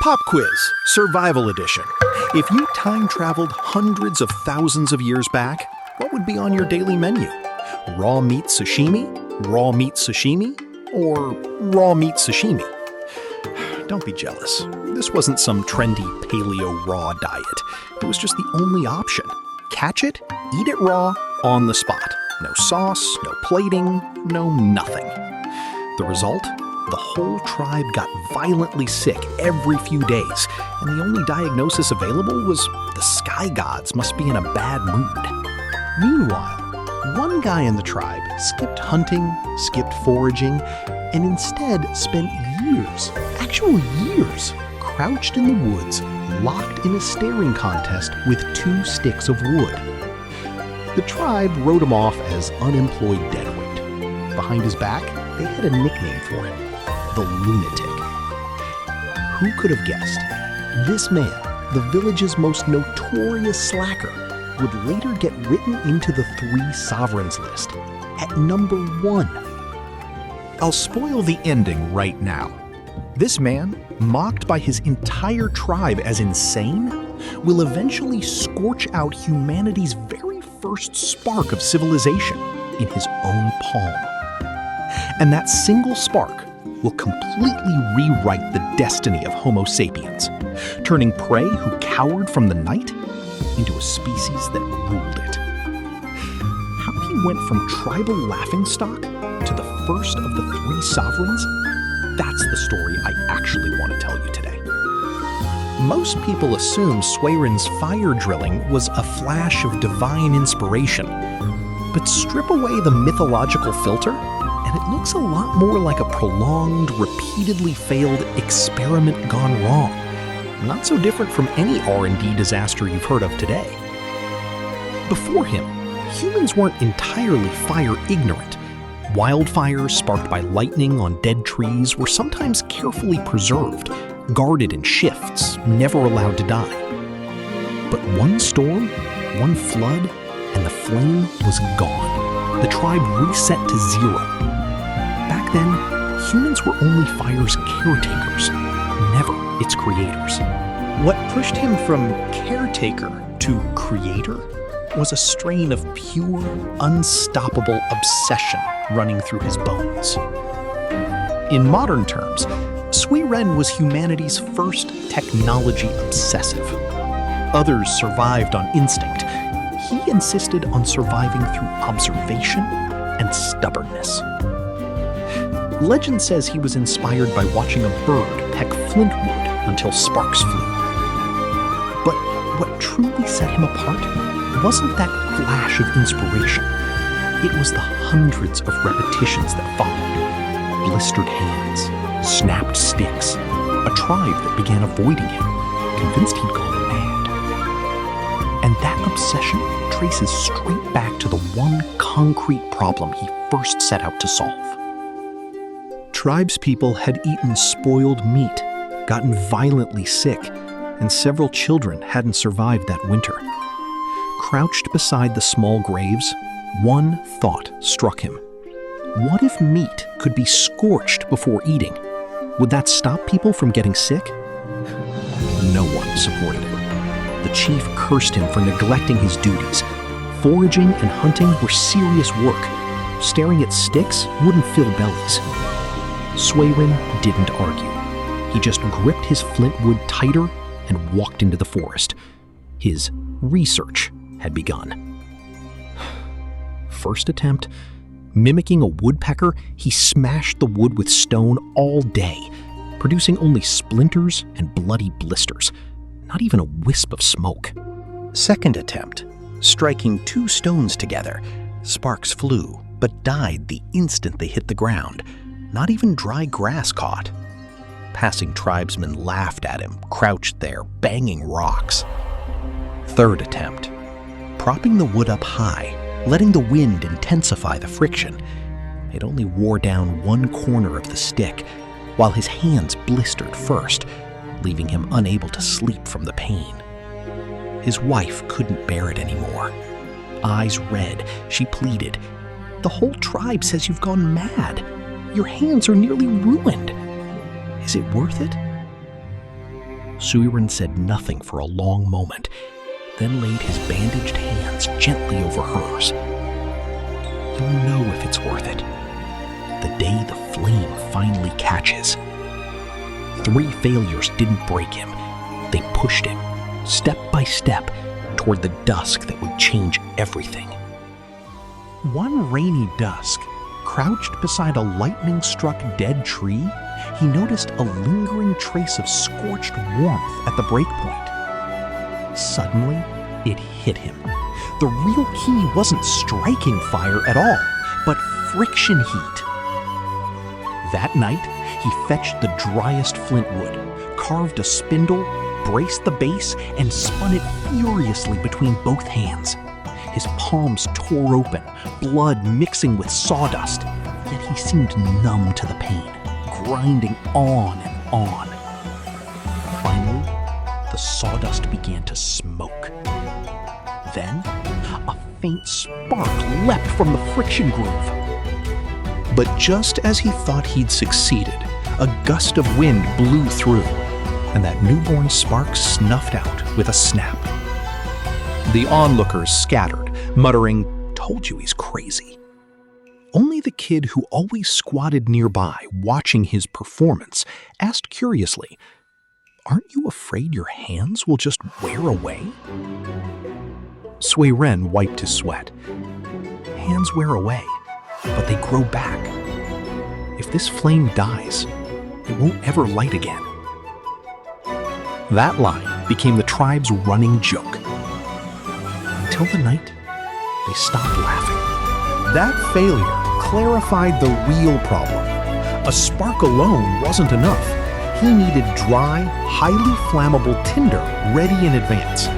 Pop Quiz, Survival Edition. If you time-traveled hundreds of thousands of years back, what would be on your daily menu? Raw meat sashimi? Raw meat sashimi? Or raw meat sashimi? Don't be jealous. This wasn't some trendy paleo raw diet. It was just the only option. Catch it, eat it raw, on the spot. No sauce, no plating, no nothing. The result? The whole tribe got violently sick every few days, and the only diagnosis available was the sky gods must be in a bad mood. Meanwhile, one guy in the tribe skipped hunting, skipped foraging, and instead spent years, actual years, crouched in the woods, locked in a staring contest with 2 sticks of wood. The tribe wrote him off as unemployed deadweight. Behind his back, they had a nickname for him. The lunatic. Who could have guessed? This man, the village's most notorious slacker, would later get written into the 3 sovereigns list at number 1. I'll spoil the ending right now. This man, mocked by his entire tribe as insane, will eventually scorch out humanity's very first spark of civilization in his own palm. And that single spark will completely rewrite the destiny of Homo sapiens, turning prey who cowered from the night into a species that ruled it. How he went from tribal laughingstock to the first of the 3 sovereigns, that's the story I actually want to tell you today. Most people assume Suiren's fire drilling was a flash of divine inspiration, but strip away the mythological filter, and it looks a lot more like a prolonged, repeatedly failed experiment gone wrong. Not so different from any R&D disaster you've heard of today. Before him, humans weren't entirely fire ignorant. Wildfires sparked by lightning on dead trees were sometimes carefully preserved, guarded in shifts, never allowed to die. But one storm, one flood, and the flame was gone. The tribe reset to 0. Back then, humans were only fire's caretakers, never its creators. What pushed him from caretaker to creator was a strain of pure, unstoppable obsession running through his bones. In modern terms, Suiren was humanity's first technology obsessive. Others survived on instinct. He insisted on surviving through observation and stubbornness. Legend says he was inspired by watching a bird peck flintwood until sparks flew. But what truly set him apart wasn't that flash of inspiration. It was the hundreds of repetitions that followed. Blistered hands, snapped sticks, a tribe that began avoiding him, convinced he'd gone mad. And that obsession traces straight back to the one concrete problem he first set out to solve. Tribespeople had eaten spoiled meat, gotten violently sick, and several children hadn't survived that winter. Crouched beside the small graves, one thought struck him. What if meat could be scorched before eating? Would that stop people from getting sick? No one supported him. The chief cursed him for neglecting his duties. Foraging and hunting were serious work. Staring at sticks wouldn't fill bellies. Suiren didn't argue. He just gripped his flintwood tighter and walked into the forest. His research had begun. First attempt, mimicking a woodpecker, he smashed the wood with stone all day, producing only splinters and bloody blisters, not even a wisp of smoke. Second attempt, striking 2 stones together, sparks flew, but died the instant they hit the ground. Not even dry grass caught. Passing tribesmen laughed at him, crouched there, banging rocks. Third attempt, propping the wood up high, letting the wind intensify the friction. It only wore down one corner of the stick, while his hands blistered first, leaving him unable to sleep from the pain. His wife couldn't bear it anymore. Eyes red, she pleaded, "The whole tribe says you've gone mad. Your hands are nearly ruined. Is it worth it?" Suiren said nothing for a long moment, then laid his bandaged hands gently over hers. You'll know if it's worth it the day the flame finally catches. 3 failures didn't break him. They pushed him, step by step, toward the dusk that would change everything. One rainy dusk, crouched beside a lightning-struck dead tree, he noticed a lingering trace of scorched warmth at the breakpoint. Suddenly, it hit him. The real key wasn't striking fire at all, but friction heat. That night, he fetched the driest flint wood, carved a spindle, braced the base, and spun it furiously between both hands. His palms tore open, blood mixing with sawdust, yet he seemed numb to the pain, grinding on and on. Finally, the sawdust began to smoke. Then, a faint spark leapt from the friction groove. But just as he thought he'd succeeded, a gust of wind blew through, and that newborn spark snuffed out with a snap. The onlookers scattered, muttering, "Told you he's crazy." Only the kid who always squatted nearby, watching his performance, asked curiously, "Aren't you afraid your hands will just wear away?" Suiren wiped his sweat. Hands wear away, but they grow back. If this flame dies, it won't ever light again. That line became the tribe's running joke. Until the night, they stopped laughing. That failure clarified the real problem. A spark alone wasn't enough. He needed dry, highly flammable tinder ready in advance.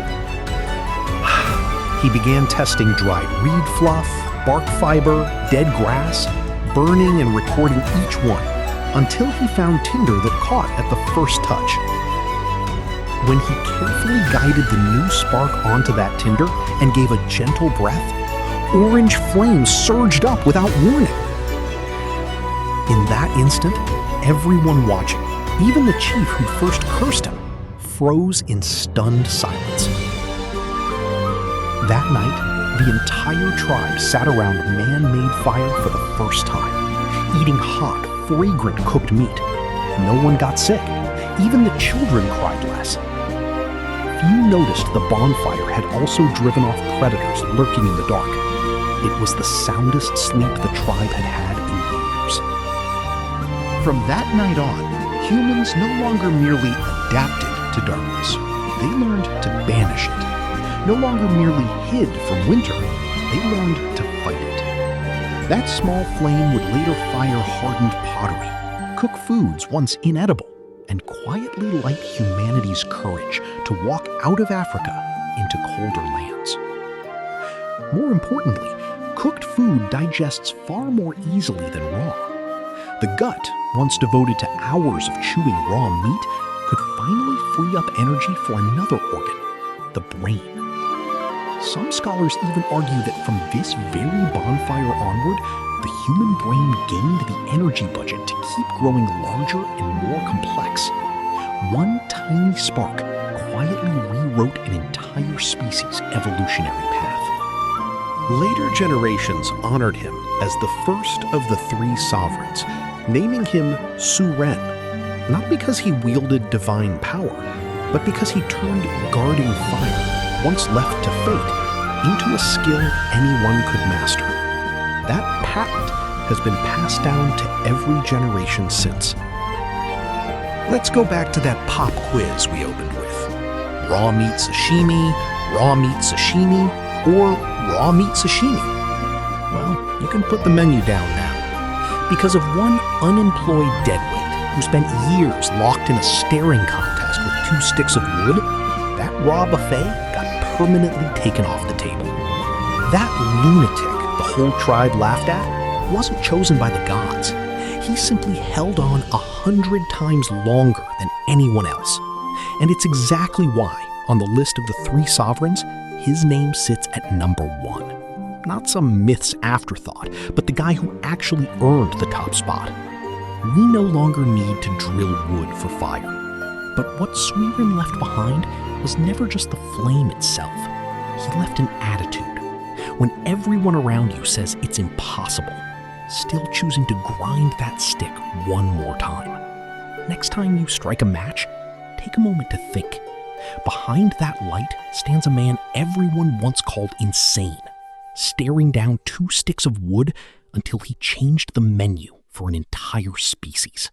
He began testing dried reed fluff, bark fiber, dead grass, burning and recording each one, until he found tinder that caught at the first touch. When he carefully guided the new spark onto that tinder and gave a gentle breath, orange flames surged up without warning. In that instant, everyone watching, even the chief who'd first cursed him, froze in stunned silence. That night, the entire tribe sat around man-made fire for the first time, eating hot, fragrant cooked meat. No one got sick. Even the children cried less. Few noticed the bonfire had also driven off predators lurking in the dark. It was the soundest sleep the tribe had had in years. From that night on, humans no longer merely adapted to darkness. They learned to banish it. No longer merely hid from winter, they learned to fight it. That small flame would later fire hardened pottery, cook foods once inedible, and quietly light humanity's courage to walk out of Africa into colder lands. More importantly, cooked food digests far more easily than raw. The gut, once devoted to hours of chewing raw meat, could finally free up energy for another organ, the brain. Some scholars even argue that from this very bonfire onward, the human brain gained the energy budget to keep growing larger and more complex. One tiny spark quietly rewrote an entire species' evolutionary path. Later generations honored him as the first of the 3 sovereigns, naming him Suiren, not because he wielded divine power, but because he turned guarding fire, once left to fate, into a skill anyone could master. That patent has been passed down to every generation since. Let's go back to that pop quiz we opened with. Raw meat sashimi, raw meat sashimi, or raw meat sashimi? Well, you can put the menu down now. Because of one unemployed deadweight who spent years locked in a staring contest with 2 sticks of wood, that raw buffet got permanently taken off the table. That lunatic the whole tribe laughed at wasn't chosen by the gods. He simply held on 100 times longer than anyone else. And it's exactly why, on the list of the 3 sovereigns, his name sits at number 1. Not some myth's afterthought, but the guy who actually earned the top spot. We no longer need to drill wood for fire. But what Suiren left behind was never just the flame itself. He left an attitude. When everyone around you says it's impossible, still choosing to grind that stick one more time. Next time you strike a match, take a moment to think. Behind that light stands a man everyone once called insane, staring down 2 sticks of wood until he changed the menu for an entire species.